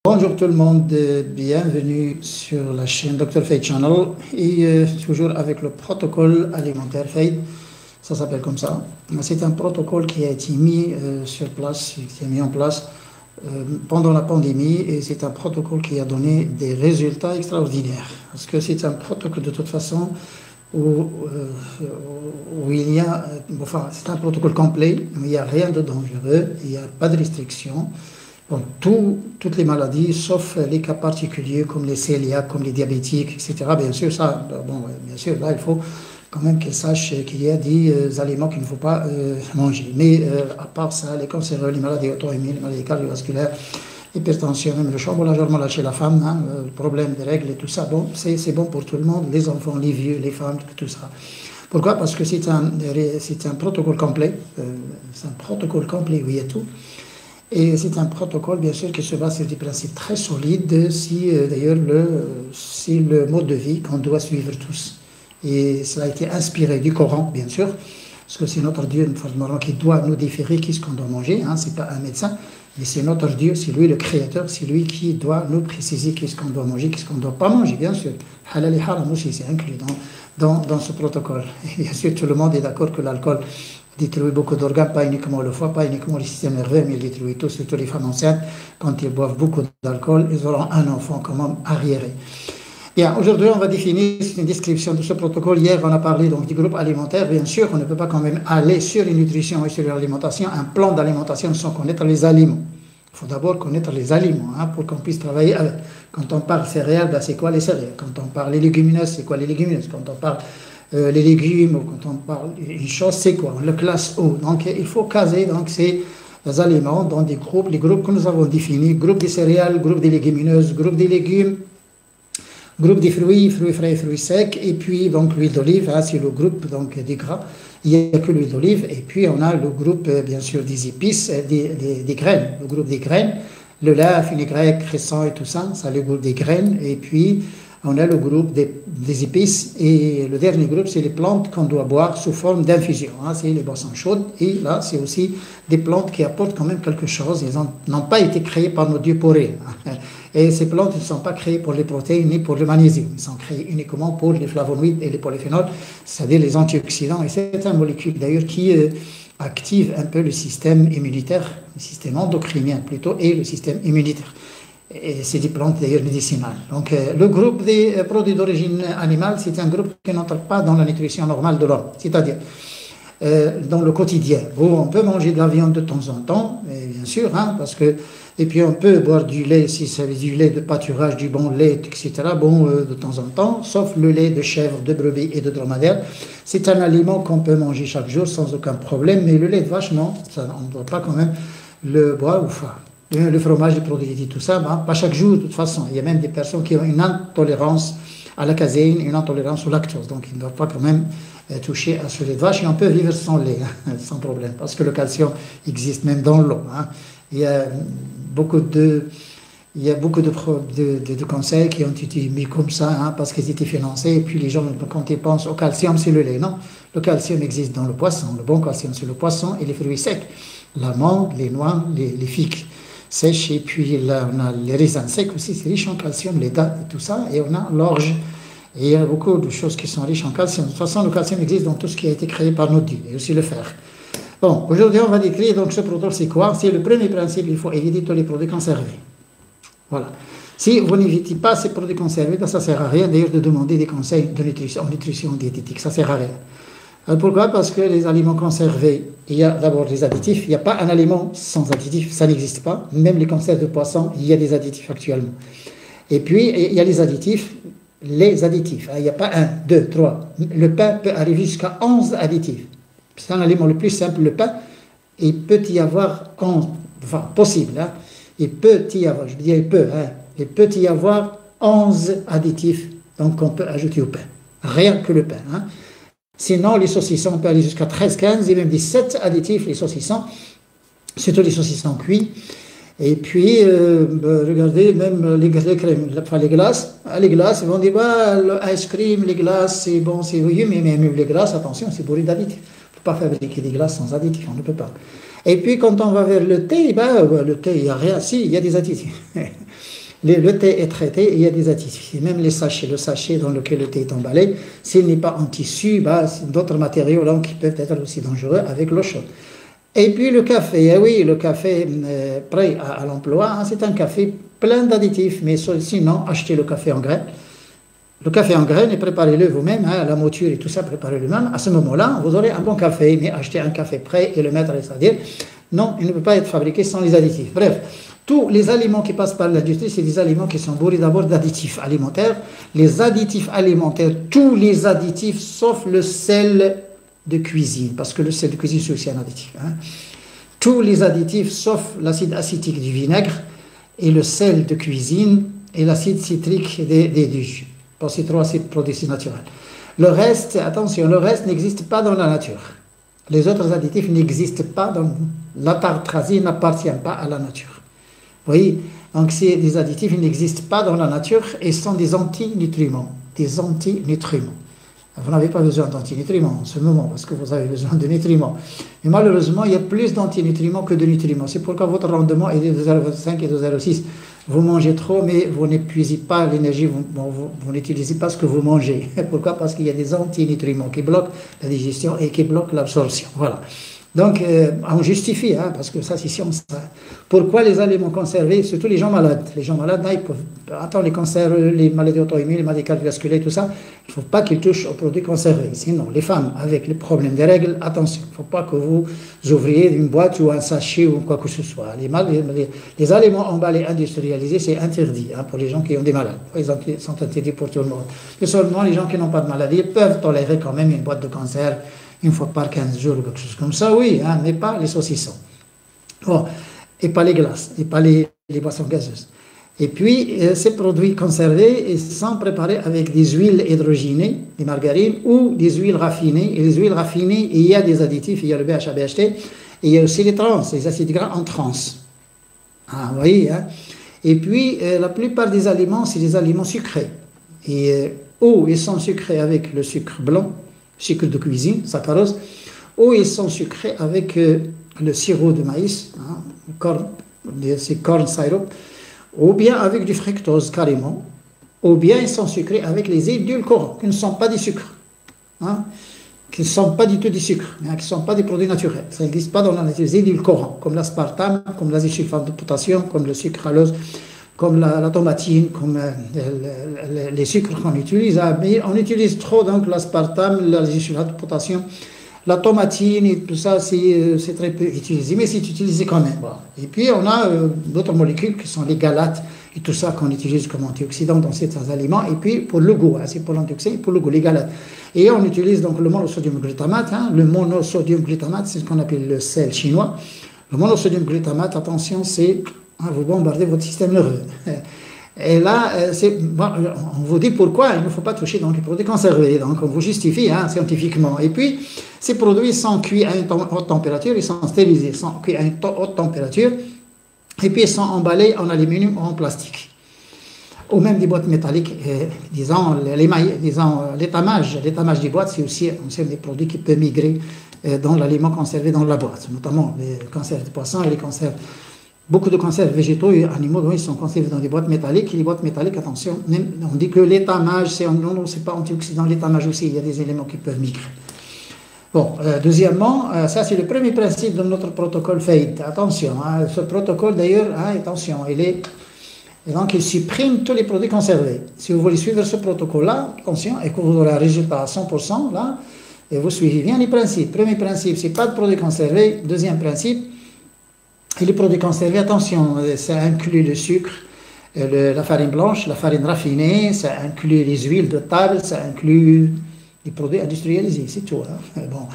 Bonjour tout le monde, bienvenue sur la chaîne Dr Fate Channel et toujours avec le protocole alimentaire Fate, ça s'appelle comme ça. C'est un protocole qui a été mis sur place, qui a été mis en place pendant la pandémie et c'est un protocole qui a donné des résultats extraordinaires. Parce que c'est un protocole de toute façon où il y a, enfin c'est un protocole complet, mais il n'y a rien de dangereux, il n'y a pas de restrictions. Donc, toutes les maladies, sauf les cas particuliers comme les cœliaques, comme les diabétiques, etc. Bien sûr, ça, bon, bien sûr, là, il faut quand même qu'ils sachent qu'il y a des aliments qu'il ne faut pas manger. Mais à part ça, les cancéreux, les maladies auto-immunes, les maladies cardiovasculaires, l'hypertension, même le chamboulage hormonal chez la femme, hein, le problème des règles et tout ça, bon, c'est bon pour tout le monde, les enfants, les vieux, les femmes, tout ça. Pourquoi? Parce que c'est un protocole complet, c'est un protocole complet où il y a tout. Et c'est un protocole, bien sûr, qui se base sur des principes très solides, d'ailleurs, c'est le mode de vie qu'on doit suivre tous. Et cela a été inspiré du Coran, bien sûr, parce que c'est notre Dieu, qui doit nous différer qu'est-ce qu'on doit manger, hein, c'est pas un médecin, mais c'est notre Dieu, c'est lui le créateur, c'est lui qui doit nous préciser qu'est-ce qu'on doit manger, qu'est-ce qu'on ne doit pas manger, bien sûr. Halal et haram aussi, c'est inclus dans ce protocole. Et bien sûr, tout le monde est d'accord que l'alcool détruit beaucoup d'organes, pas uniquement le foie, pas uniquement le système nerveux, mais il détruit tout, surtout les femmes enceintes. Quand ils boivent beaucoup d'alcool, ils auront un enfant quand même arriéré. Bien, aujourd'hui, on va définir une description de ce protocole. Hier, on a parlé donc du groupe alimentaire. Bien sûr, on ne peut pas quand même aller sur une nutrition et sur l'alimentation, un plan d'alimentation sans connaître les aliments. Il faut d'abord connaître les aliments hein, pour qu'on puisse travailler avec. Quand on parle céréales, ben, c'est quoi les céréales? Quand on parle les légumineuses, c'est quoi les légumineuses? Quand on parle les légumes, ou quand on parle une chose, c'est quoi? On le classe où? Donc, il faut caser donc, ces aliments dans des groupes, les groupes que nous avons définis, groupe des céréales, groupe des légumineuses, groupe des légumes, groupe des fruits, fruits frais, fruits secs, et puis donc l'huile d'olive, hein, c'est le groupe donc, des gras, il n'y a que l'huile d'olive, et puis on a le groupe, bien sûr, des épices, des graines, le groupe des graines, le lait, fenugrec, cresson et tout ça, c'est le groupe des graines, et puis on a le groupe des épices et le dernier groupe, c'est les plantes qu'on doit boire sous forme d'infusion. Hein, c'est les boissons chaudes et là, c'est aussi des plantes qui apportent quand même quelque chose. Ils n'ont pas été créées par nos dieux pour rien. Et ces plantes ne sont pas créées pour les protéines ni pour le magnésium. Ils sont créées uniquement pour les flavonoïdes et les polyphénols, c'est-à-dire les antioxydants. Et c'est une molécule d'ailleurs qui active un peu le système immunitaire, le système endocrinien plutôt, et le système immunitaire. Et c'est des plantes d'ailleurs médicinales. Donc le groupe des produits d'origine animale, c'est un groupe qui n'entre pas dans la nutrition normale de l'homme, c'est-à-dire dans le quotidien. Bon, on peut manger de la viande de temps en temps, bien sûr, hein, parce que et puis on peut boire du lait si c'est du lait de pâturage, du bon lait, etc. Bon, de temps en temps, sauf le lait de chèvre, de brebis et de dromadaire. C'est un aliment qu'on peut manger chaque jour sans aucun problème, mais le lait de vache, non, ça, on ne doit pas quand même le boire ou faire. Le fromage, les produits laitiers, tout ça, ben, pas chaque jour de toute façon. Il y a même des personnes qui ont une intolérance à la caséine, une intolérance au lactose. Donc ils ne doivent pas quand même toucher à ce lait de vache. Et on peut vivre sans lait, hein, sans problème, parce que le calcium existe même dans l'eau. Hein. Il y a beaucoup de conseils qui ont été mis comme ça, hein, parce qu'ils étaient financés. Et puis les gens, quand ils pensent au calcium, c'est le lait. Non, le calcium existe dans le poisson. Le bon calcium, c'est le poisson et les fruits secs. L'amande, les noix, les figues sèches, et puis là, on a les raisins secs aussi, c'est riche en calcium, les dattes et tout ça, et on a l'orge. Et il y a beaucoup de choses qui sont riches en calcium. De toute façon, le calcium existe dans tout ce qui a été créé par nos dieux, et aussi le fer. Bon, aujourd'hui, on va décrire donc ce protocole, c'est quoi? C'est le premier principe, il faut éviter tous les produits conservés. Voilà. Si vous n'évitez pas ces produits conservés, ben, ça ne sert à rien d'ailleurs de demander des conseils de nutrition diététique, ça ne sert à rien. Pourquoi? Parce que les aliments conservés, il y a d'abord des additifs. Il n'y a pas un aliment sans additifs, ça n'existe pas. Même les conserves de poisson, il y a des additifs actuellement. Et puis, il y a les additifs. Il n'y a pas 1, 2, 3. Le pain peut arriver jusqu'à 11 additifs. C'est un aliment le plus simple, le pain. Il peut y avoir 11, enfin, possible. Hein. Il peut y avoir, je veux dire il peut y avoir 11 additifs donc on peut ajouter au pain. Rien que le pain. Hein. Sinon, les saucissons, on peut aller jusqu'à 13, 15 et même 17 additifs, les saucissons, surtout les saucissons cuits. Et puis, regardez, même les crèmes, enfin les glaces, ils vont dire, bah, le ice cream, les glaces, c'est bon, c'est oui, mais même les glaces, attention, c'est bourré d'additifs. On ne peut pas fabriquer des glaces sans additifs, on ne peut pas. Et puis, quand on va vers le thé, le thé, il n'y a rien, si, il y a des additifs. le thé est traité, il y a des additifs. Et même les sachets, le sachet dans lequel le thé est emballé, s'il n'est pas en tissu, bah, c'est d'autres matériaux donc, qui peuvent être aussi dangereux avec l'eau chaude. Et puis le café, eh oui, le café prêt à l'emploi, hein, c'est un café plein d'additifs, mais sinon, achetez le café en grains. Le café en graines, et préparez-le vous-même, hein, la mouture et tout ça, préparez-le même. À ce moment-là, vous aurez un bon café, mais achetez un café prêt et le mettre, c'est-à-dire, non, il ne peut pas être fabriqué sans les additifs. Bref, tous les aliments qui passent par l'industrie, c'est des aliments qui sont bourrés d'abord d'additifs alimentaires. Les additifs alimentaires, tous les additifs, sauf le sel de cuisine, parce que le sel de cuisine, c'est aussi un additif. Hein. Tous les additifs, sauf l'acide acétique du vinaigre, et le sel de cuisine, et l'acide citrique des jus. Pour ces trois produits naturels. Le reste, attention, le reste n'existe pas dans la nature. Les autres additifs n'existent pas dans la tartrazine n'appartient pas à la nature. Vous voyez, donc c'est des additifs qui n'existent pas dans la nature et sont des antinutriments. Des antinutriments. Vous n'avez pas besoin d'antinutriments en ce moment parce que vous avez besoin de nutriments. Mais malheureusement, il y a plus d'antinutriments que de nutriments. C'est pourquoi votre rendement est de 0,5 et de 0,6. Vous mangez trop, mais vous n'épuisez pas l'énergie, vous n'utilisez pas ce que vous mangez. Pourquoi? Parce qu'il y a des antinutriments qui bloquent la digestion et qui bloquent l'absorption. Voilà. Donc, on justifie, hein, parce que ça, c'est science. Pourquoi les aliments conservés, surtout les gens malades? Les gens malades, là, ils peuvent, attends, les cancers, les maladies auto-immunes, les maladies cardiovasculaires, tout ça, il ne faut pas qu'ils touchent aux produits conservés. Sinon, les femmes avec les problèmes des règles, attention, il ne faut pas que vous ouvriez une boîte ou un sachet ou quoi que ce soit. Les aliments emballés industrialisés, c'est interdit hein, pour les gens qui ont des maladies. Ils sont interdits pour tout le monde. Mais seulement les gens qui n'ont pas de maladie peuvent tolérer quand même une boîte de conserve une fois par 15 jours ou quelque chose comme ça, oui, hein, mais pas les saucissons. Bon, et pas les glaces, et pas les boissons gazeuses. Et puis, ces produits conservés sont préparés avec des huiles hydrogénées, des margarines, ou des huiles raffinées. Et les huiles raffinées, il y a des additifs, il y a le BHA, BHT, et il y a aussi les trans, les acides gras en trans. Ah, vous voyez, hein. Et puis, la plupart des aliments, c'est des aliments sucrés. Et ou ils sont sucrés avec le sucre blanc, sucre de cuisine, saccharose, ou ils sont sucrés avec le sirop de maïs, hein, c'est corn syrup, ou bien avec du fructose carrément, ou bien ils sont sucrés avec les édulcorants, qui ne sont pas des sucres, hein, qui ne sont pas du tout des sucres, hein, qui ne sont pas des produits naturels. Ça n'existe pas dans la nature. Les édulcorants, comme l'aspartame, comme l'azésulfate de potassium, comme le sucralose, comme la tomatine, comme les sucres qu'on utilise. Mais on utilise trop donc l'aspartame, l'azésulfate de potassium, la tomatine et tout ça, c'est très peu utilisé, mais c'est utilisé quand même. Bon. Et puis on a d'autres molécules qui sont les galates et tout ça qu'on utilise comme antioxydants dans certains aliments. Et puis pour le goût, hein, c'est pour l'antioxydant et pour le goût, les galates. Et on utilise donc le monosodium glutamate. Hein, le monosodium glutamate, c'est ce qu'on appelle le sel chinois. Le monosodium glutamate, attention, c'est vous bombardez votre système nerveux. Et là, on vous dit pourquoi il ne faut pas toucher donc, les produits conservés. Donc, on vous justifie hein, scientifiquement. Et puis, ces produits sont cuits à une haute température, ils sont stérilisés, sont cuits à une haute température, et puis ils sont emballés en aluminium ou en plastique. Ou même des boîtes métalliques, disons, l'étamage des boîtes, c'est aussi des produits qui peuvent migrer dans l'aliment conservé dans la boîte, notamment les conserves de poissons et les conserves. Beaucoup de conserves végétaux et animaux, ils sont conservés dans des boîtes métalliques. Et les boîtes métalliques, attention, on dit que l'étamage, non, c'est pas antioxydant, l'étamage aussi, il y a des éléments qui peuvent migrer. Bon, deuxièmement, ça c'est le premier principe de notre protocole FAID. Attention, hein, ce protocole d'ailleurs, hein, attention, donc il supprime tous les produits conservés. Si vous voulez suivre ce protocole-là, attention, et que vous aurez un résultat à 100%, là, et vous suivez bien les principes. Premier principe, c'est pas de produits conservés. Deuxième principe, et les produits conservés, attention, ça inclut le sucre, la farine blanche, la farine raffinée, ça inclut les huiles de table, ça inclut les produits industrialisés, c'est tout. Hein. Bon.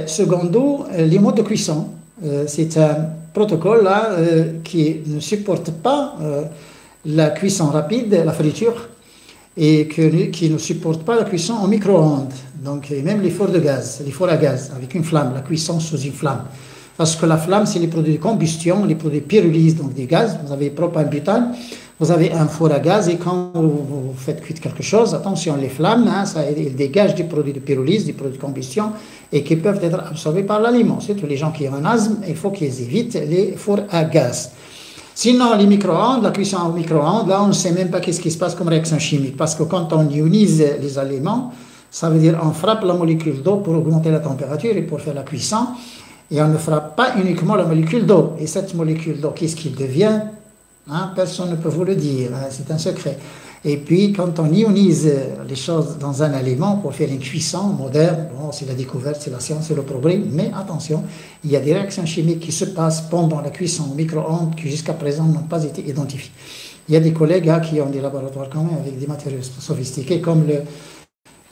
Secondo, les modes de cuisson. C'est un protocole là, qui ne supporte pas la cuisson rapide, la friture, et qui ne supporte pas la cuisson au micro-ondes. Donc, même les fours de gaz, les fours à gaz, avec une flamme, la cuisson sous une flamme. Parce que la flamme, c'est les produits de combustion, les produits pyrolyse, donc des gaz. Vous avez propane, butane, vous avez un four à gaz et quand vous faites cuire quelque chose, attention, les flammes, hein, ils dégagent des produits de pyrolyse, des produits de combustion et qui peuvent être absorbés par l'aliment. Surtout les gens qui ont un asthme, il faut qu'ils évitent les fours à gaz. Sinon, les micro-ondes, la cuisson au micro-ondes, là, on ne sait même pas qu'est-ce qui se passe comme réaction chimique. Parce que quand on ionise les aliments, ça veut dire on frappe la molécule d'eau pour augmenter la température et pour faire la cuisson. Et on ne frappe pas uniquement la molécule d'eau. Et cette molécule d'eau, qu'est-ce qu'il devient? Hein, personne ne peut vous le dire, hein, c'est un secret. Et puis, quand on ionise les choses dans un aliment pour faire une cuisson moderne, bon, c'est la découverte, c'est la science, c'est le progrès, mais attention, il y a des réactions chimiques qui se passent pendant la cuisson au micro-ondes qui jusqu'à présent n'ont pas été identifiées. Il y a des collègues qui ont des laboratoires quand même avec des matériaux sophistiqués comme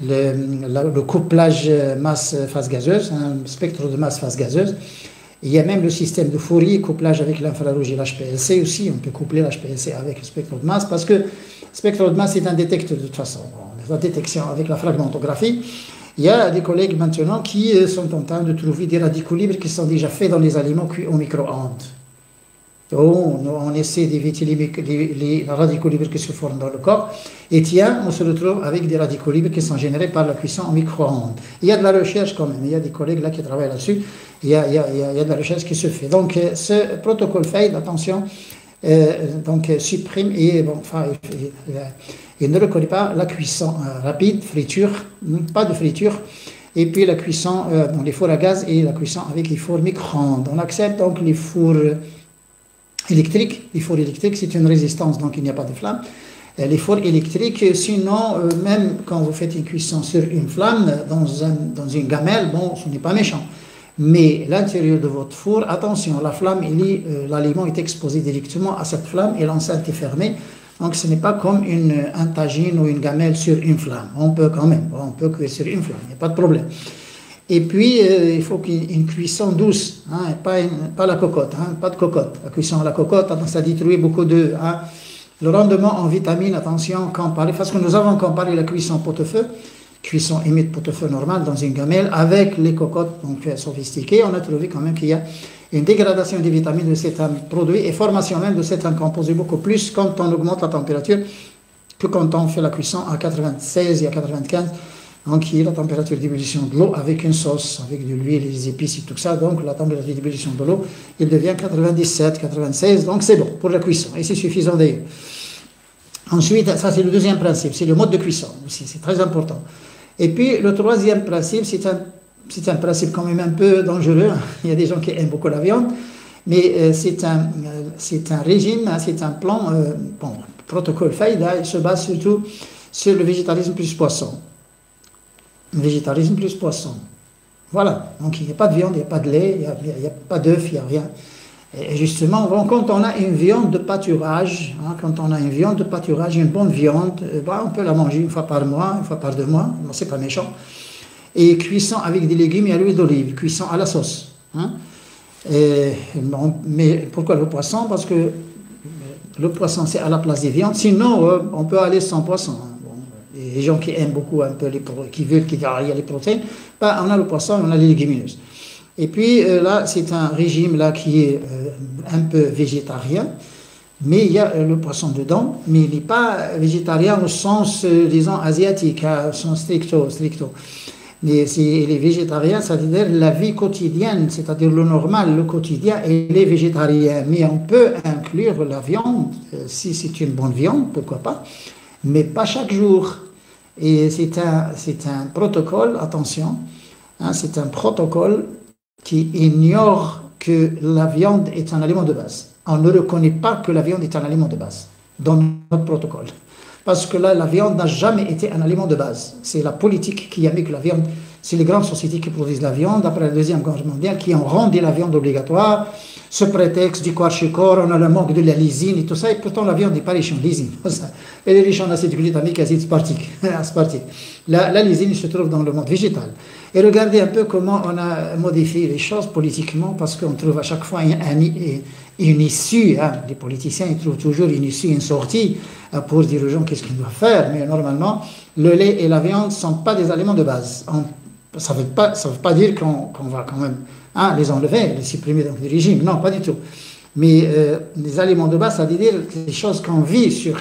le couplage masse-phase gazeuse, un spectre de masse-phase gazeuse. Il y a même le système de Fourier, couplage avec l'infrarouge et l'HPLC aussi. On peut coupler l'HPLC avec le spectre de masse parce que le spectre de masse est un détecteur de toute façon. La détection avec la fragmentographie. Il y a des collègues maintenant qui sont en train de trouver des radicaux libres qui sont déjà faits dans les aliments cuits au micro-ondes. On essaie d'éviter les radicaux libres qui se forment dans le corps. Et tiens, on se retrouve avec des radicaux libres qui sont générés par la cuisson au micro-ondes. Il y a de la recherche quand même. Il y a des collègues là qui travaillent là-dessus. Il y a de la recherche qui se fait. Donc, ce protocole FADE, attention, donc supprime et bon, enfin, il ne reconnaît pas la cuisson rapide, friture, pas de friture. Et puis la cuisson dans les fours à gaz et la cuisson avec les fours micro-ondes. On accepte donc les fours électriques. Les fours électriques, c'est une résistance, donc il n'y a pas de flamme. Les fours électriques, sinon, même quand vous faites une cuisson sur une flamme, dans une gamelle, bon, ce n'est pas méchant. Mais l'intérieur de votre four, attention, la flamme, l'aliment est exposé directement à cette flamme et l'enceinte est fermée. Donc ce n'est pas comme un tagine ou une gamelle sur une flamme. On peut quand même, on peut cuire sur une flamme, il n'y a pas de problème. Et puis, il faut une cuisson douce, hein, pas la cocotte, hein, pas de cocotte. La cuisson à la cocotte, ça détruit beaucoup d'œufs. Hein. Le rendement en vitamines, attention, comparé, parce que nous avons comparé la cuisson pot-au-feu, cuisson émite pot-au-feu normale dans une gamelle, avec les cocottes donc, sophistiquées, on a trouvé quand même qu'il y a une dégradation des vitamines de certains produits et formation même de certains composés beaucoup plus quand on augmente la température que quand on fait la cuisson à 96 et à 95. Donc, il y a la température d'ébullition de l'eau avec une sauce, avec de l'huile, les épices et tout ça. Donc, la température d'ébullition de l'eau, il devient 97, 96. Donc, c'est bon pour la cuisson. Et c'est suffisant d'ailleurs. Ensuite, ça c'est le deuxième principe, c'est le mode de cuisson aussi, c'est très important. Et puis, le troisième principe, c'est un principe quand même un peu dangereux. Il y a des gens qui aiment beaucoup la viande, mais c'est un régime, c'est un plan, bon, protocole FADE, il se base surtout sur le végétarisme plus poisson. Végétarisme plus poisson. Voilà, donc il n'y a pas de viande, il n'y a pas de lait, il n'y a pas d'œufs, il n'y a rien. Et justement, bon, quand on a une viande de pâturage, hein, une bonne viande, on peut la manger une fois par mois, une fois par 2 mois, bon, c'est pas méchant. Et cuisson avec des légumes et à l'huile d'olive, cuisson à la sauce. Hein. Bon, mais pourquoi le poisson? Parce que le poisson, c'est à la place des viandes. Sinon, on peut aller sans poisson. Hein. Bon, les gens qui aiment beaucoup, un peu qui veulent qu'il y ait les protéines, ben, on a le poisson, on a les légumineuses. Et puis là, c'est un régime là, qui est un peu végétarien, mais il y a le poisson dedans, mais il n'est pas végétarien au sens, disons, asiatique, au sens stricto. Mais il est végétarien, c'est-à-dire la vie quotidienne, c'est-à-dire le normal, le quotidien, il est végétarien. Mais on peut inclure la viande, si c'est une bonne viande, pourquoi pas, mais pas chaque jour. Et c'est un protocole, attention, hein, c'est un protocole qui ignore que la viande est un aliment de base. On ne reconnaît pas que la viande est un aliment de base dans notre protocole. Parce que là, la viande n'a jamais été un aliment de base. C'est la politique qui a mis que la viande, c'est les grandes sociétés qui produisent la viande, après la Deuxième Guerre mondiale, qui ont rendu la viande obligatoire, ce prétexte du corps, on a le manque de la lysine et tout ça, et pourtant la viande n'est pas riche en lysine. Elle est riche en acide glutamique, acide aspartique. La lysine se trouve dans le monde végétal. Et regardez un peu comment on a modifié les choses politiquement, parce qu'on trouve à chaque fois une issue. Hein. Les politiciens ils trouvent toujours une issue, une sortie pour dire aux gens qu'est-ce qu'ils doivent faire. Mais normalement, le lait et la viande ne sont pas des aliments de base. Ça ne veut pas dire qu'on va quand même les enlever, les supprimer donc, du régime. Non, pas du tout. Mais les aliments de base, ça veut dire des choses qu'on vit sur.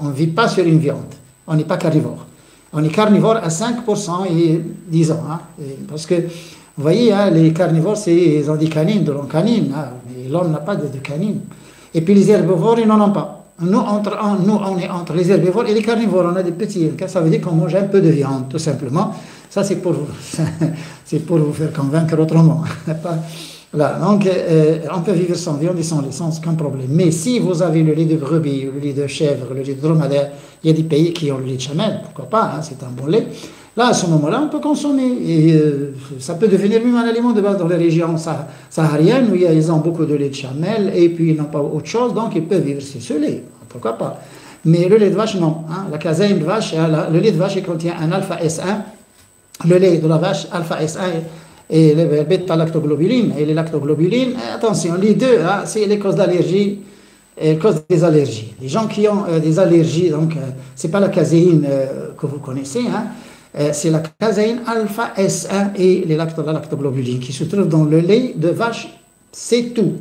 On ne vit pas sur une viande. On n'est pas carnivore. On est carnivore à 5% et 10 ans. Hein, parce que, vous voyez, hein, les carnivores, ils ont des canines, de longues canines. Hein, mais l'homme n'a pas de canines. Et puis les herbivores, ils n'en ont pas. Nous, on est entre les herbivores et les carnivores. On a des petits. Ça veut dire qu'on mange un peu de viande, tout simplement. Ça, c'est pour vous, c'est pour vous faire convaincre autrement. Voilà. Donc, on peut vivre sans viande et sans lait, sans aucun problème. Mais si vous avez le lait de brebis, le lait de chèvre, le lait de dromadaire, il y a des pays qui ont le lait de chamelle, pourquoi pas, hein, c'est un bon lait. Là, à ce moment-là, on peut consommer. Et ça peut devenir même un aliment de base dans les régions sahariennes où ils ont beaucoup de lait de chamelle et puis ils n'ont pas autre chose, donc ils peuvent vivre sur ce lait. Pourquoi pas? Mais le lait de vache, non. Hein. La caséine de vache, le lait de vache, il contient un alpha S1. Le lait de la vache, alpha S1 et le bêta-lactoglobulines. Et les lactoglobulines, attention, les deux, hein, c'est les causes d'allergie. Cause des allergies. Les gens qui ont des allergies, donc c'est pas la caséine que vous connaissez, hein, c'est la caséine alpha S1 et la lactoglobuline qui se trouvent dans le lait de vache, c'est tout.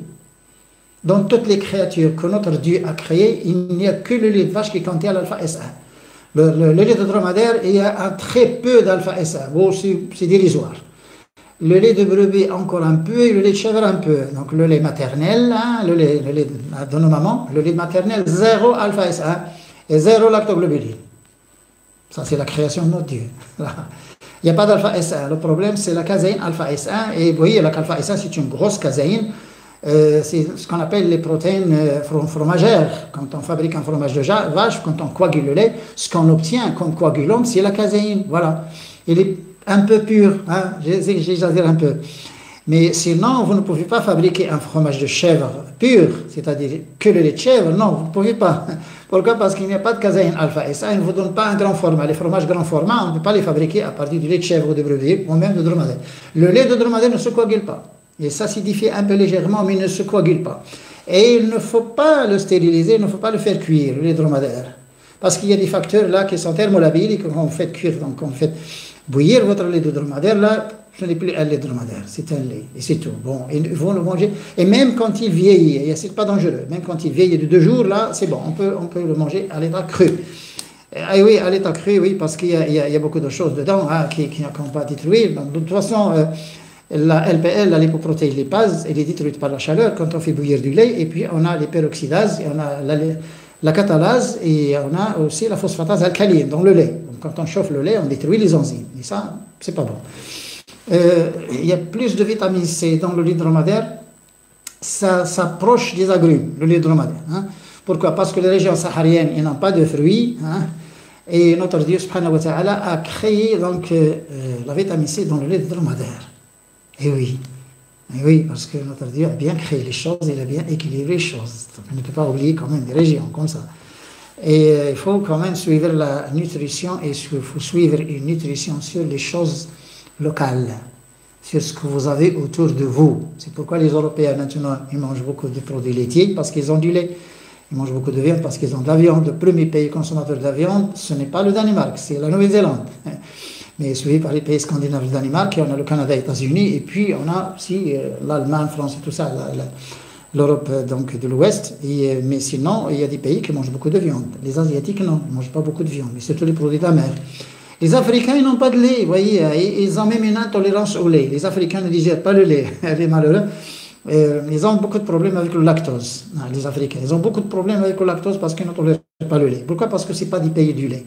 Dans toutes les créatures que notre Dieu a créées, il n'y a que le lait de vache qui contient l'alpha S1. Le lait de dromadaire, il y a un très peu d'alpha S1. Bon, c'est dérisoire. Le lait de brebis encore un peu et le lait de chèvre un peu. Donc le lait maternel, hein, le lait de nos mamans, le lait maternel, 0 alpha S1 et 0 lactoglobuline. Ça, c'est la création de notre Dieu. Il n'y a pas d'alpha S1. Le problème, c'est la caséine alpha S1. Et vous voyez, l'alpha S1, c'est une grosse caséine. C'est ce qu'on appelle les protéines fromagères. Quand on fabrique un fromage de vache, quand on coagule le lait, ce qu'on obtient comme coagulant, c'est la caséine. Voilà. Il est un peu pur, hein, j'exagère un peu. Mais sinon, vous ne pouvez pas fabriquer un fromage de chèvre pur, c'est-à-dire que le lait de chèvre, non, vous ne pouvez pas. Pourquoi? Parce qu'il n'y a pas de caséine alpha. Et ça, il ne vous donne pas un grand format. Les fromages grand format, on ne peut pas les fabriquer à partir du lait de chèvre ou de brebis, ou même de dromadaire. Le lait de dromadaire ne se coagule pas. Il s'acidifie un peu légèrement, mais il ne se coagule pas. Et il ne faut pas le stériliser, il ne faut pas le faire cuire, le lait dromadaire. Parce qu'il y a des facteurs là qui sont thermolabiles et qu'on fait cuire, donc on fait bouillir votre lait de dromadaire, là, ce n'est plus un lait de dromadaire, c'est un lait, et c'est tout. Bon, et vous le mangez, et même quand il vieillit, et c'est pas dangereux, même quand il vieillit de 2 jours, là, c'est bon, on peut le manger à l'état cru. Et oui, à l'état cru, oui, parce qu'il y a beaucoup de choses dedans hein, qui n'ont pas détruit. Donc, de toute façon, la LPL, la lipoprotéine lipase, elle est détruite par la chaleur quand on fait bouillir du lait, et puis on a les peroxydases, et on a la catalase, et on a aussi la phosphatase alcaline dans le lait. Donc quand on chauffe le lait, on détruit les enzymes, et ça, c'est pas bon. Il y a plus de vitamine C dans le lait dromadaire, ça s'approche des agrumes, le lait dromadaire. Hein. Pourquoi? Parce que les régions sahariennes, ils n'ont pas de fruits, hein, et notre Dieu subhanahu wa ta'ala a créé donc, la vitamine C dans le lait dromadaire. Et oui, parce que notre Dieu a bien créé les choses, il a bien équilibré les choses. Donc, on ne peut pas oublier quand même des régions comme ça. Et il faut quand même suivre la nutrition, et il faut suivre une nutrition sur les choses locales, sur ce que vous avez autour de vous. C'est pourquoi les Européens maintenant, ils mangent beaucoup de produits laitiers, parce qu'ils ont du lait. Ils mangent beaucoup de viande parce qu'ils ont de la viande. Le premier pays consommateur de la viande, ce n'est pas le Danemark, c'est la Nouvelle-Zélande. Mais suivi par les pays scandinaves, le Danemark, et on a le Canada et les États-Unis, et puis on a aussi l'Allemagne, France et tout ça, l'Europe donc de l'Ouest. Mais sinon, il y a des pays qui mangent beaucoup de viande. Les Asiatiques, non, ils ne mangent pas beaucoup de viande, mais surtout les produits de la mer. Les Africains, ils n'ont pas de lait, vous voyez, ils ont même une intolérance au lait. Les Africains ne digèrent pas le lait, les malheureux. Ils ont beaucoup de problèmes avec le lactose, les Africains. Ils ont beaucoup de problèmes avec le lactose parce qu'ils ne tolèrent pas le lait. Pourquoi? Parce que ce n'est pas des pays du lait.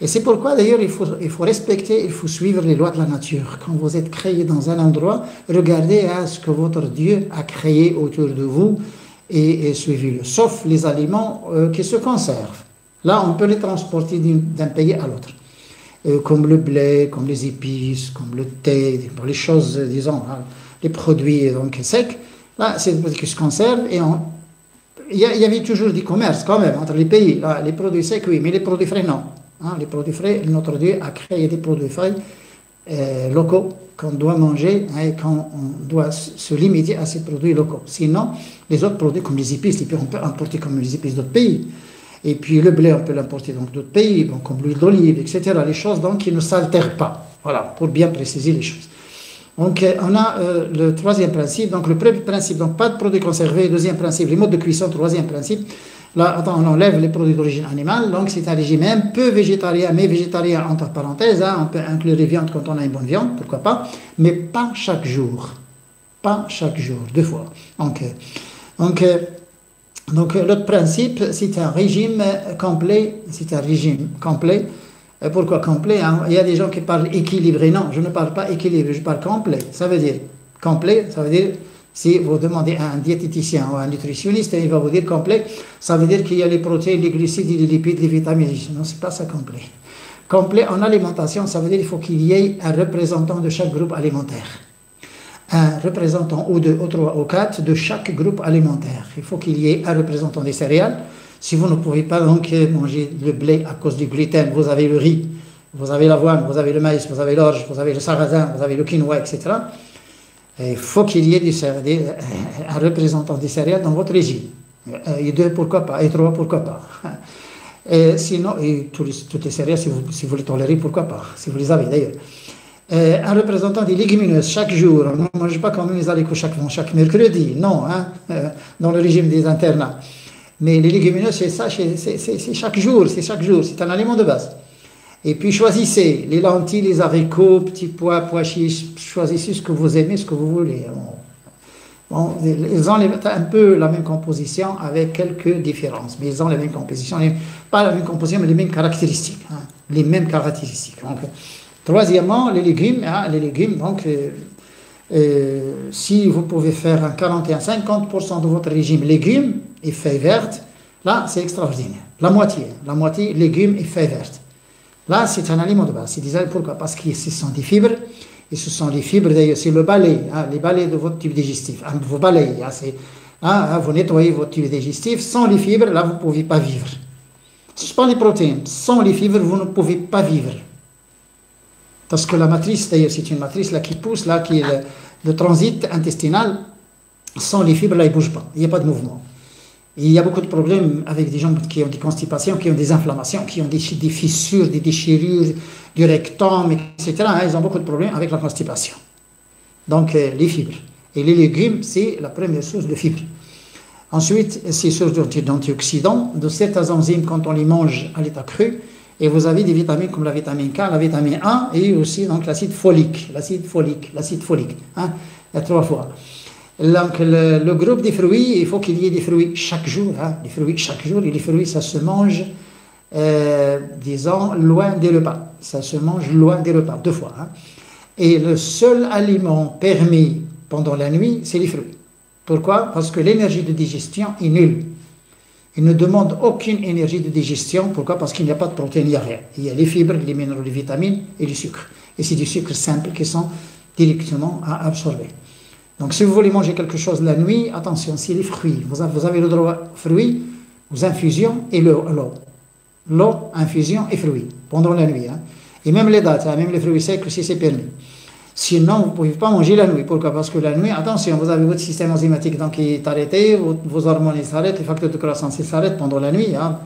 Et c'est pourquoi, d'ailleurs, il faut respecter, il faut suivre les lois de la nature. Quand vous êtes créé dans un endroit, regardez à ce que votre Dieu a créé autour de vous et suivez-le. Sauf les aliments qui se conservent. Là, on peut les transporter d'un pays à l'autre. Comme le blé, comme les épices, comme le thé, les choses, disons, les produits donc, secs. Là, c'est des produits qui se conservent et il y avait toujours du commerce quand même entre les pays. Là, les produits secs, oui, mais les produits frais, non. Hein, les produits frais, notre Dieu a créé des produits frais locaux qu'on doit manger hein, et qu'on doit se limiter à ces produits locaux. Sinon, les autres produits comme les épices, on peut importer comme les épices d'autres pays. Et puis le blé, on peut l'importer dans d'autres pays, bon, comme l'huile d'olive, etc. Les choses donc qui ne s'altèrent pas. Voilà, pour bien préciser les choses. Donc, on a le troisième principe. Donc, le premier principe, donc pas de produits conservés. Deuxième principe, les modes de cuisson. Troisième principe, là, on enlève les produits d'origine animale. Donc, c'est un régime un peu végétarien, mais végétarien entre parenthèses. Hein, on peut inclure les viandes quand on a une bonne viande, pourquoi pas. Mais pas chaque jour. Pas chaque jour, 2 fois. Donc Donc, l'autre principe, c'est un régime complet. C'est un régime complet. Pourquoi complet, hein? Il y a des gens qui parlent équilibré. Non, je ne parle pas équilibré, je parle complet. Ça veut dire complet, ça veut dire si vous demandez à un diététicien ou à un nutritionniste, il va vous dire complet. Ça veut dire qu'il y a les protéines, les glucides, les lipides, les vitamines. Non, c'est pas ça complet. Complet en alimentation, ça veut dire qu'il faut qu'il y ait un représentant de chaque groupe alimentaire. Un représentant ou deux, ou trois, ou quatre de chaque groupe alimentaire. Il faut qu'il y ait un représentant des céréales. Si vous ne pouvez pas donc manger le blé à cause du gluten, vous avez le riz, vous avez l'avoine, vous avez le maïs, vous avez l'orge, vous avez le sarrasin, vous avez le quinoa, etc. Et il faut qu'il y ait un représentant des céréales dans votre régime. Et deux, pourquoi pas, et trois, pourquoi pas. Et sinon, et toutes les céréales, si vous les tolérez, pourquoi pas, si vous les avez d'ailleurs. Un représentant des légumineuses chaque jour. On ne mange pas comme les haricots chaque mercredi, non, hein, dans le régime des internats. Mais les légumineuses, c'est ça, c'est chaque jour, c'est un aliment de base. Et puis choisissez les lentilles, les haricots, petits pois, pois chiches, choisissez ce que vous aimez, ce que vous voulez. Bon, ils ont un peu la même composition avec quelques différences, mais ils ont la même composition, pas la même composition, mais les mêmes caractéristiques. Hein, les mêmes caractéristiques. Donc, troisièmement, les légumes. Hein, les légumes, donc, si vous pouvez faire un 40 et un 50% de votre régime légumes et feuilles vertes, là, c'est extraordinaire. La moitié légumes et feuilles vertes. Là, c'est un aliment de base. Pourquoi? Parce que ce sont des fibres. Et ce sont les fibres, d'ailleurs, c'est le balai, hein, les balais de votre tube digestif. Hein, vous balayez, vous nettoyez votre tube digestif. Sans les fibres, là, vous ne pouvez pas vivre. Ce ne sont pas les protéines. Sans les fibres, vous ne pouvez pas vivre. Parce que la matrice, d'ailleurs, c'est une matrice là, qui pousse, là, qui est le transit intestinal. Sans les fibres, là, il ne bouge pas. Il n'y a pas de mouvement. Et il y a beaucoup de problèmes avec des gens qui ont des constipations, qui ont des inflammations, qui ont des fissures, des déchirures du rectum, etc. Hein, ils ont beaucoup de problèmes avec la constipation. Donc, les fibres. Et les légumes, c'est la première source de fibres. Ensuite, c'est source d'antioxydants, de certains enzymes quand on les mange à l'état cru. Et vous avez des vitamines comme la vitamine K, la vitamine A et aussi donc l'acide folique. L'acide folique. Hein, il y a 3 fois. Donc, le groupe des fruits, il faut qu'il y ait des fruits chaque jour. Hein, des fruits chaque jour. Et les fruits, ça se mange, disons, loin des repas. Ça se mange loin des repas, 2 fois. Hein. Et le seul aliment permis pendant la nuit, c'est les fruits. Pourquoi? Parce que l'énergie de digestion est nulle. Il ne demande aucune énergie de digestion. Pourquoi? Parce qu'il n'y a pas de protéines, il n'y a rien. Il y a les fibres, les minéraux, les vitamines et le sucre. Et c'est du sucre simple qui sont directement à absorber. Donc, si vous voulez manger quelque chose la nuit, attention, c'est les fruits. Vous avez le droit aux fruits, aux infusions et l'eau. L'eau, infusion et fruits pendant la nuit. Hein. Et même les dattes, hein, même les fruits secs, si c'est permis. Sinon, vous ne pouvez pas manger la nuit. Pourquoi? Parce que la nuit, attention, vous avez votre système enzymatique donc, qui est arrêté, vos hormones s'arrêtent, les facteurs de croissance s'arrêtent pendant la nuit. Hein.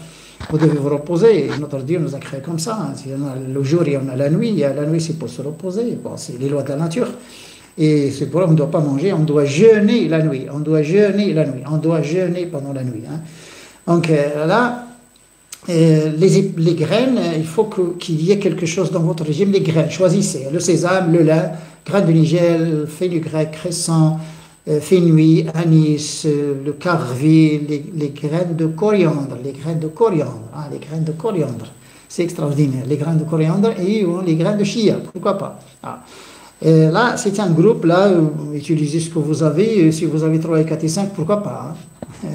Vous devez vous reposer. Notre Dieu nous a créé comme ça. Hein. On a le jour et on a la nuit. La nuit, c'est pour se reposer. Bon, c'est les lois de la nature. Et c'est pour ça qu'on ne doit pas manger. On doit jeûner la nuit. On doit jeûner pendant la nuit. Hein. Donc là, les graines, il faut qu'il y ait quelque chose dans votre régime. Les graines, choisissez le sésame, le lin, graines de nigel, fenugrec, cresson, fenouil, anis, le carvi, les graines de coriandre, hein, les graines de coriandre, c'est extraordinaire, les graines de coriandre et les graines de chia, pourquoi pas. Ah. Là, c'est un groupe, là, utilisez ce que vous avez, si vous avez 3 et 4 et 5, pourquoi pas. Hein.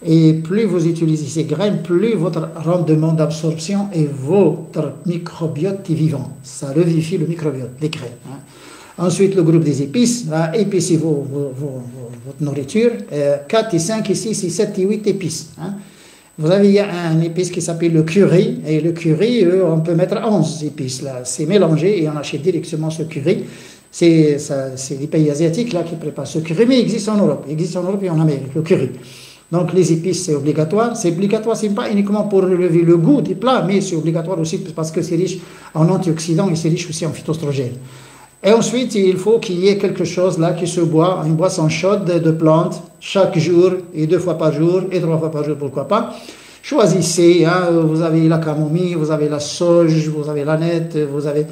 Et plus vous utilisez ces graines, plus votre rendement d'absorption et votre microbiote est vivant. Ça revivifie le microbiote, les graines. Hein. Ensuite, le groupe des épices. Là, épicez votre nourriture. 4 et 5 et 6 et 7 et 8 épices. Hein. Vous avez il y a un épice qui s'appelle le curry. Et le curry, on peut mettre 11 épices. Là, c'est mélangé et on achète directement ce curry. C'est les pays asiatiques là, qui préparent ce curry, mais il existe en Europe. Il existe en Europe et en Amérique, le curry. Donc les épices, c'est obligatoire. C'est obligatoire, c'est pas uniquement pour relever le goût des plats, mais c'est obligatoire aussi parce que c'est riche en antioxydants et c'est riche aussi en phytoestrogènes. Et ensuite, il faut qu'il y ait quelque chose là qui se boit, une boisson chaude de plantes, chaque jour, et 2 fois par jour, et 3 fois par jour, pourquoi pas. Choisissez, hein, vous avez la camomille, vous avez la sauge, vous avez l'aneth, vous avez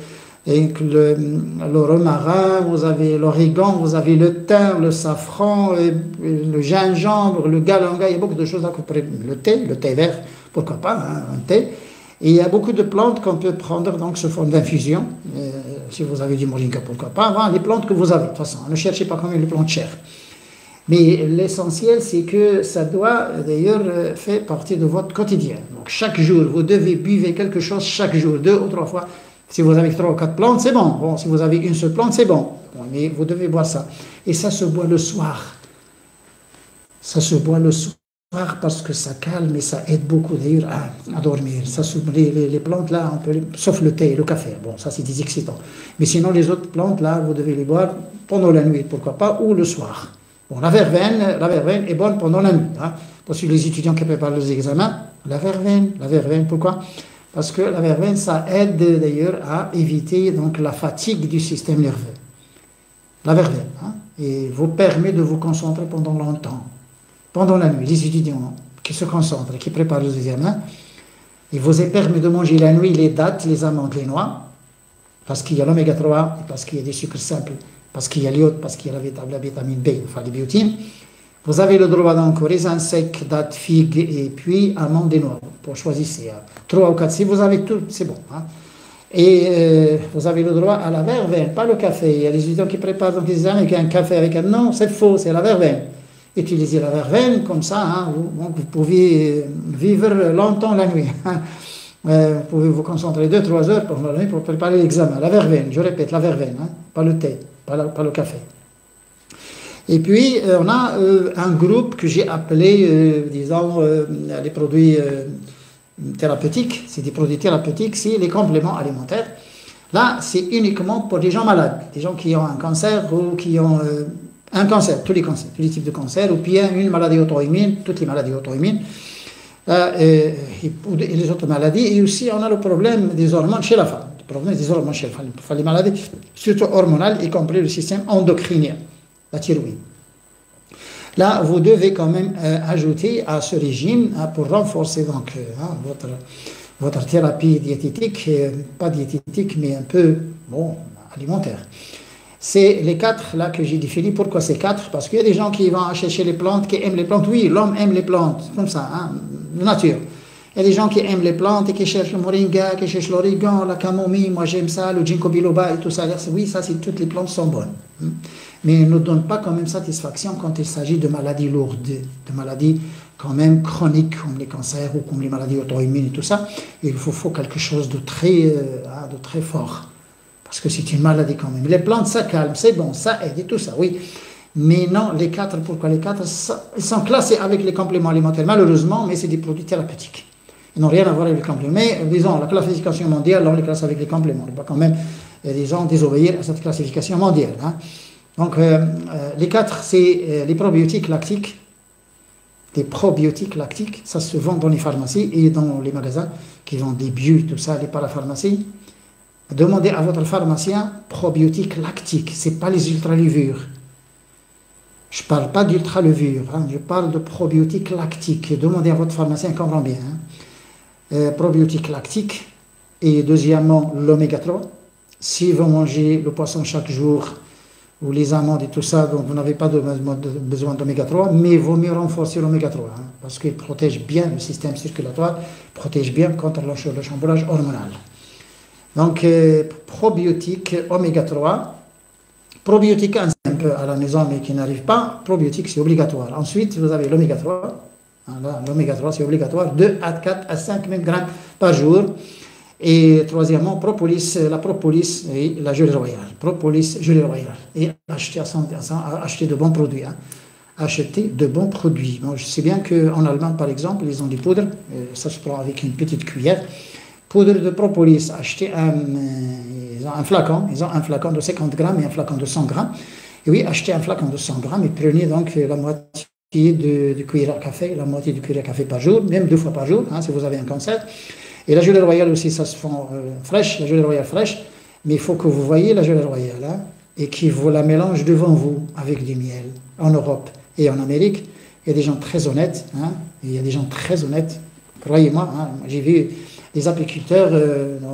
et que le romarin, vous avez l'origan, vous avez le thym, le safran, et le gingembre, le galanga, il y a beaucoup de choses là que vous pourrez, le thé vert, pourquoi pas, hein, un thé. Et il y a beaucoup de plantes qu'on peut prendre donc sous forme d'infusion. Si vous avez du moringa, pourquoi pas. Hein, les plantes que vous avez, de toute façon, ne cherchez pas quand même les plantes chères. Mais l'essentiel, c'est que ça doit d'ailleurs faire partie de votre quotidien. Donc chaque jour, vous devez buver quelque chose chaque jour, 2 ou 3 fois. Si vous avez 3 ou 4 plantes, c'est bon. Bon, si vous avez une seule plante, c'est bon. Bon. Mais vous devez boire ça. Et ça se boit le soir. Ça se boit le soir parce que ça calme et ça aide beaucoup d'ailleurs à dormir. Ça, les plantes là, sauf le thé et le café. Bon, ça c'est des excitants. Mais sinon, les autres plantes là, vous devez les boire pendant la nuit, pourquoi pas, ou le soir. Bon, la verveine est bonne pendant la nuit. Hein. Pour les étudiants qui préparent les examens, la verveine, pourquoi? Parce que la verveine, ça aide d'ailleurs à éviter donc, la fatigue du système nerveux. La verveine, hein, et vous permet de vous concentrer pendant longtemps. Pendant la nuit, les étudiants qui se concentrent, qui préparent les examens, il vous permet de manger la nuit les dattes, les amandes, les noix, parce qu'il y a l'oméga 3, parce qu'il y a des sucres simples, parce qu'il y a l'iode, parce qu'il y a la vitamine B, enfin les biotines. Vous avez le droit donc aux raisins secs, dattes, figues et puis amandes et noix. Pour choisir 3 ou 4, si vous avez tout, c'est bon. Hein. Et vous avez le droit à la verveine, pas le café. Il y a des étudiants qui préparent donc des examens avec un café avec un... Non, c'est faux, c'est la verveine. Utilisez la verveine, comme ça, hein, vous pouvez vivre longtemps la nuit. Hein. Vous pouvez vous concentrer 2-3 heures pendant la nuit pour préparer l'examen. La verveine, je répète, la verveine, hein, pas le thé, pas le café. Et puis, on a un groupe que j'ai appelé, disons, les produits thérapeutiques. C'est des produits thérapeutiques, c'est les compléments alimentaires. Là, c'est uniquement pour des gens malades, des gens qui ont un cancer ou qui ont un cancer, tous les cancers, tous les types de cancers, ou bien une maladie auto-immune, toutes les maladies auto-immunes, et les autres maladies. Et aussi, on a le problème des hormones chez la femme. Le problème des hormones chez la femme, les maladies, surtout hormonales, y compris le système endocrinien, la thyroïde. Là, vous devez quand même ajouter à ce régime, pour renforcer donc, votre thérapie diététique, pas diététique, mais un peu, bon, alimentaire. C'est les 4 là que j'ai définis. Pourquoi ces 4? Parce qu'il y a des gens qui vont chercher les plantes, qui aiment les plantes. Oui, l'homme aime les plantes, comme ça, hein, de nature. Il y a des gens qui aiment les plantes et qui cherchent le moringa, qui cherchent l'origan, la camomille, moi j'aime ça, le ginkgo biloba et tout ça. Oui, ça, toutes les plantes sont bonnes. Mais elles ne donnent pas quand même satisfaction quand il s'agit de maladies lourdes, de maladies quand même chroniques, comme les cancers ou comme les maladies auto-immunes et tout ça. Il vous faut quelque chose de très fort. Parce que c'est une maladie quand même. Les plantes, ça calme, c'est bon, ça aide et tout ça, oui. Mais non, les 4, pourquoi les 4? Ils sont classés avec les compléments alimentaires, malheureusement, mais c'est des produits thérapeutiques. Ils n'ont rien à voir avec les compléments. Mais, disons, la classification mondiale, on les classe avec les compléments. On ne doit pas quand même, disons, désobéir à cette classification mondiale. Hein. Donc, les 4, c'est les probiotiques lactiques. Des probiotiques lactiques, ça se vend dans les pharmacies et dans les magasins qui vendent des bio, tout ça, les parapharmacies. Demandez à votre pharmacien probiotiques lactiques, ce n'est pas les ultralevures. Je ne parle pas d'ultralevures, hein, je parle de probiotiques lactiques. Demandez à votre pharmacien, comprend bien. Hein. Probiotiques lactiques et deuxièmement l'oméga 3. Si vous mangez le poisson chaque jour ou les amandes et tout ça, donc vous n'avez pas besoin d'oméga 3, mais il vaut mieux renforcer l'oméga 3 hein, parce qu'il protège bien le système circulatoire, protège bien contre le chamboulage hormonal. Donc, probiotiques oméga 3, probiotiques un peu à la maison mais qui n'arrivent pas, probiotiques c'est obligatoire. Ensuite, vous avez l'oméga 3, l'oméga 3 c'est obligatoire, 2 à 4 à 5 mg par jour. Et troisièmement, la propolis et la gelée royale. Propolis, gelée royale. Et acheter de bons produits. Hein. Acheter de bons produits. Bon, je sais bien qu'en Allemagne, par exemple, ils ont des poudres, ça se prend avec une petite cuillère. Poudre de propolis, acheter ils ont un flacon de 50 grammes et un flacon de 100 grammes. Et oui, achetez un flacon de 100 grammes et prenez donc la moitié de cuillère à café, la moitié de cuillère à café par jour, même 2 fois par jour, hein, si vous avez un cancer. Et la gelée royale aussi, ça se fait fraîche, la gelée royale fraîche, mais il faut que vous voyez la gelée royale, hein, et qu'ils vous la mélangent devant vous avec du miel. En Europe et en Amérique, il y a des gens très honnêtes, hein, il y a des gens très honnêtes, croyez-moi, hein, j'ai vu Les apiculteurs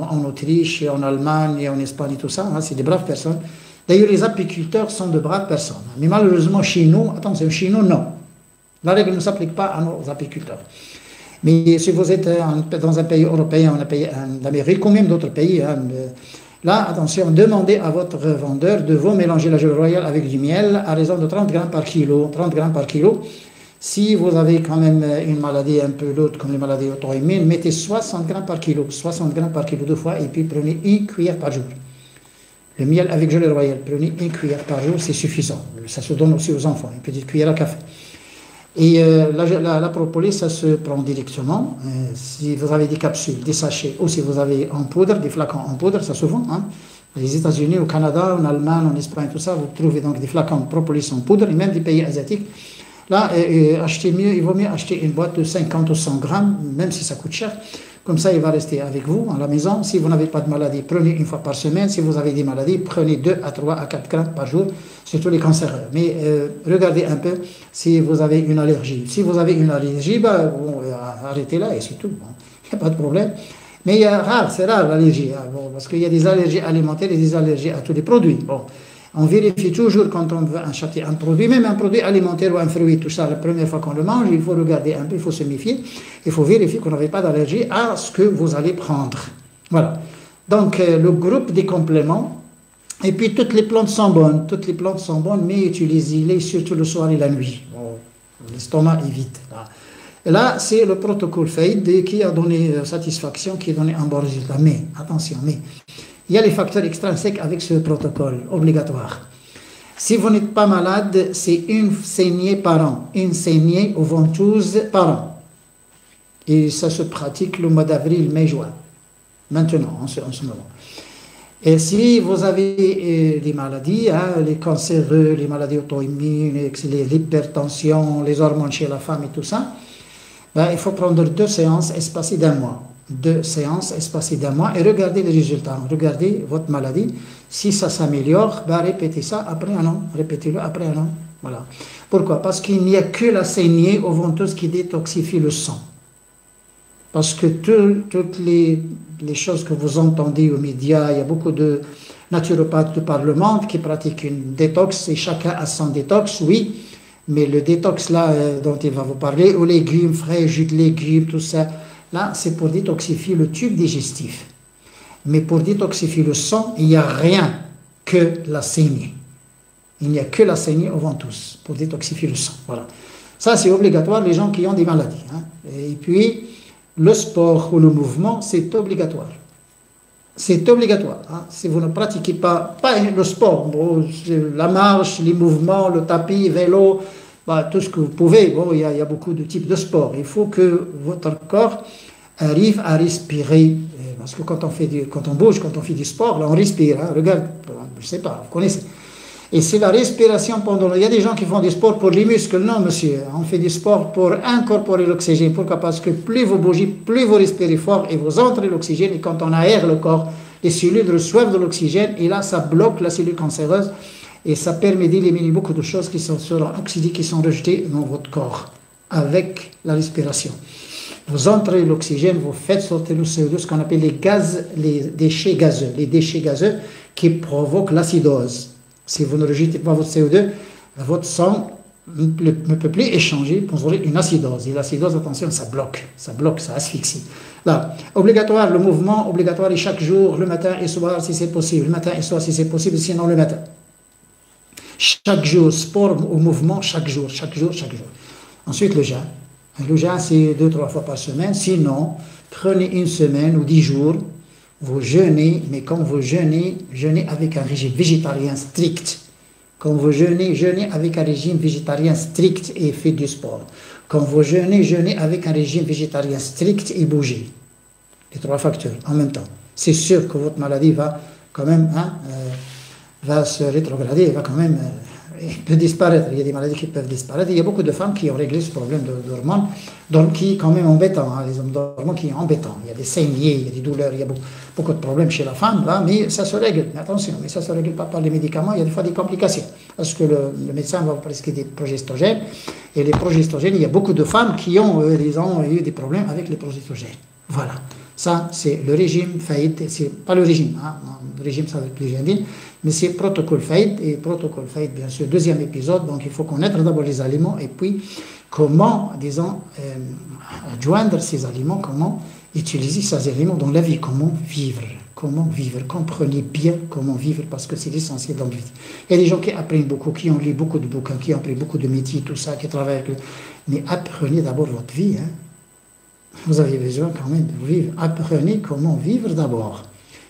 en Autriche, et en Allemagne, et en Espagne, et tout ça, hein, c'est des braves personnes. D'ailleurs, les apiculteurs sont de braves personnes. Mais malheureusement, chez nous, attention, chez nous, non. La règle ne s'applique pas à nos apiculteurs. Mais si vous êtes dans un pays européen, un pays d'Amérique, ou même d'autres pays, hein, là, attention, demandez à votre vendeur de vous mélanger la gelée royale avec du miel à raison de 30 grammes par kilo. 30 grammes par kilo. Si vous avez quand même une maladie un peu lourde, comme les maladies auto-immunes, mettez 60 grammes par kilo. 60 grammes par kilo deux fois, et puis prenez une cuillère par jour. Le miel avec gelée royale, prenez une cuillère par jour, c'est suffisant. Ça se donne aussi aux enfants, une petite cuillère à café. Et la propolis, ça se prend directement. Si vous avez des capsules, des sachets, ou si vous avez en poudre, des flacons en poudre, ça se vend. Hein. Les États-Unis, au Canada, en Allemagne, en Espagne, tout ça, vous trouvez donc des flacons de propolis en poudre, et même des pays asiatiques. Là, il vaut mieux acheter une boîte de 50 ou 100 grammes, même si ça coûte cher. Comme ça, il va rester avec vous à la maison. Si vous n'avez pas de maladie, prenez une fois par semaine. Si vous avez des maladies, prenez 2 à 3 à 4 grammes par jour, surtout les cancers. Mais regardez un peu si vous avez une allergie. Si vous avez une allergie, arrêtez-la et c'est tout. Bon, il n'y a pas de problème. Mais c'est rare l'allergie, hein, bon, parce qu'il y a des allergies alimentaires et des allergies à tous les produits. Bon. On vérifie toujours quand on veut acheter un produit, même un produit alimentaire ou un fruit, tout ça, la première fois qu'on le mange, il faut regarder un peu, il faut se méfier, il faut vérifier qu'on n'avait pas d'allergie à ce que vous allez prendre. Voilà. Donc, le groupe des compléments, et puis toutes les plantes sont bonnes, mais utilisez-les surtout le soir et la nuit. Bon, l'estomac évite. Là. Et là, c'est le protocole FAID qui a donné satisfaction, qui a donné un bon résultat. Mais, attention, il y a les facteurs extrinsèques avec ce protocole obligatoire. Si vous n'êtes pas malade, c'est une saignée par an, une saignée aux ventouses par an. Et ça se pratique le mois d'avril, mai, juin. Maintenant, en ce moment. Et si vous avez des maladies, hein, les cancéreux, les maladies auto-immunes, l'hypertension, les hormones chez la femme et tout ça, ben, il faut prendre 2 séances espacées d'1 mois. 2 séances espacées d'1 mois et regardez les résultats. Regardez votre maladie. Si ça s'améliore, ben répétez ça après 1 an. Répétez-le après 1 an. Voilà. Pourquoi? Parce qu'il n'y a que la saignée aux ventouses qui détoxifie le sang. Parce que toutes les choses que vous entendez aux médias, il y a beaucoup de naturopathes de par le monde qui pratiquent une détox et chacun a son détox, oui. Mais le détox là dont il va vous parler, aux légumes frais, jus de légumes, tout ça, là, c'est pour détoxifier le tube digestif. Mais pour détoxifier le sang, il n'y a rien que la saignée. Il n'y a que la saignée aux ventouses pour détoxifier le sang. Voilà. Ça, c'est obligatoire, les gens qui ont des maladies. Hein. Et puis, le sport ou le mouvement, c'est obligatoire. C'est obligatoire. Hein. Si vous ne pratiquez pas le sport, bon, la marche, les mouvements, le tapis, vélo, tout ce que vous pouvez, bon, il y a beaucoup de types de sport. Il faut que votre corps arrive à respirer. Parce que quand on bouge, quand on fait du sport, là, on respire. Hein. Regarde, je ne sais pas, vous connaissez. Et c'est la respiration pendant... Il y a des gens qui font du sport pour les muscles. Non, monsieur, on fait du sport pour incorporer l'oxygène. Pourquoi? Parce que plus vous bougez, plus vous respirez fort et vous entrez l'oxygène. Et quand on aère le corps, les cellules reçoivent de l'oxygène et là, ça bloque la cellule cancéreuse et ça permet d'éliminer beaucoup de choses qui sont oxydées, qui sont rejetées dans votre corps avec la respiration. Vous entrez l'oxygène, vous faites sortir le CO2, ce qu'on appelle les déchets gazeux qui provoquent l'acidose. Si vous ne rejetez pas votre CO2, votre sang ne peut plus échanger pour une acidose. Et l'acidose, attention, ça bloque, ça asphyxie. Là, obligatoire, le mouvement obligatoire est chaque jour, le matin et soir si c'est possible. Le matin et soir si c'est possible, sinon le matin. Chaque jour, sport ou mouvement, chaque jour. Ensuite, le jeûne. Le jeûne, c'est 2-3 fois par semaine. Sinon, prenez une semaine ou 10 jours. Vous jeûnez, mais quand vous jeûnez avec un régime végétarien strict. Quand vous jeûnez avec un régime végétarien strict et faites du sport. Quand vous jeûnez avec un régime végétarien strict et bougez. Les 3 facteurs en même temps. C'est sûr que votre maladie va quand même va se rétrograder, va quand même peut disparaître. Il y a des maladies qui peuvent disparaître. Il y a beaucoup de femmes qui ont réglé ce problème d'hormones, donc qui est quand même embêtant. Hein, les hommes d'hormones qui est embêtant. Il y a des saignées, il y a des douleurs, il y a beaucoup de problèmes chez la femme, là, mais ça se règle. Mais attention, mais ça ne se règle pas par les médicaments. Il y a des fois des complications. Parce que le médecin va vous prescrire des progestogènes. Et les progestogènes, il y a beaucoup de femmes qui ont eu des problèmes avec les progestogènes. Voilà. Ça, c'est le régime faillite, c'est pas le régime, hein, non, le régime, ça va être plus bien, mais c'est protocole faillite, et protocole faillite, bien sûr, deuxième épisode, donc il faut connaître d'abord les aliments, et puis comment, disons, joindre ces aliments, comment utiliser ces aliments dans la vie, comment vivre, comprenez bien comment vivre, parce que c'est l'essentiel dans la vie. Il y a des gens qui apprennent beaucoup, qui ont lu beaucoup de bouquins, qui ont appris beaucoup de métiers, tout ça, qui travaillent avec mais apprenez d'abord votre vie, hein. Vous avez besoin quand même de vivre. Apprenez comment vivre d'abord.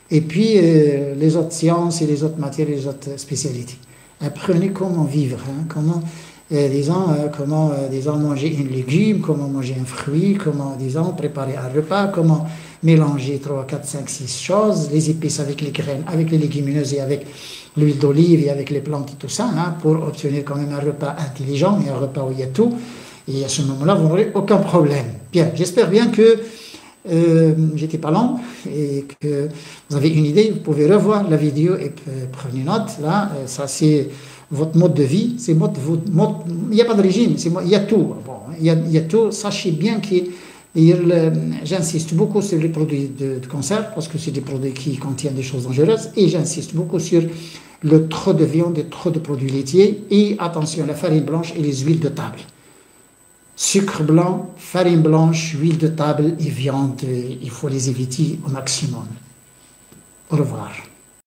Et puis, les autres sciences et les autres matières, les autres spécialités. Apprenez comment vivre, hein, comment manger un légume, comment manger un fruit, comment, préparer un repas, comment mélanger 3, 4, 5, 6 choses, les épices avec les graines, avec les légumineuses et avec l'huile d'olive et avec les plantes et tout ça, hein, pour obtenir quand même un repas intelligent et un repas où il y a tout. Et à ce moment-là, vous n'aurez aucun problème. Bien, j'espère bien que j'étais pas long et que vous avez une idée. Vous pouvez revoir la vidéo et prenez note. Là, ça c'est votre mode de vie. C'est il n'y a pas de régime, il y a tout. Bon, il y a tout. Sachez bien que j'insiste beaucoup sur les produits de conserve parce que c'est des produits qui contiennent des choses dangereuses. Et j'insiste beaucoup sur le trop de viande et trop de produits laitiers. Et attention, la farine blanche et les huiles de table. Sucre blanc, farine blanche, huile de table et viande, il faut les éviter au maximum. Au revoir.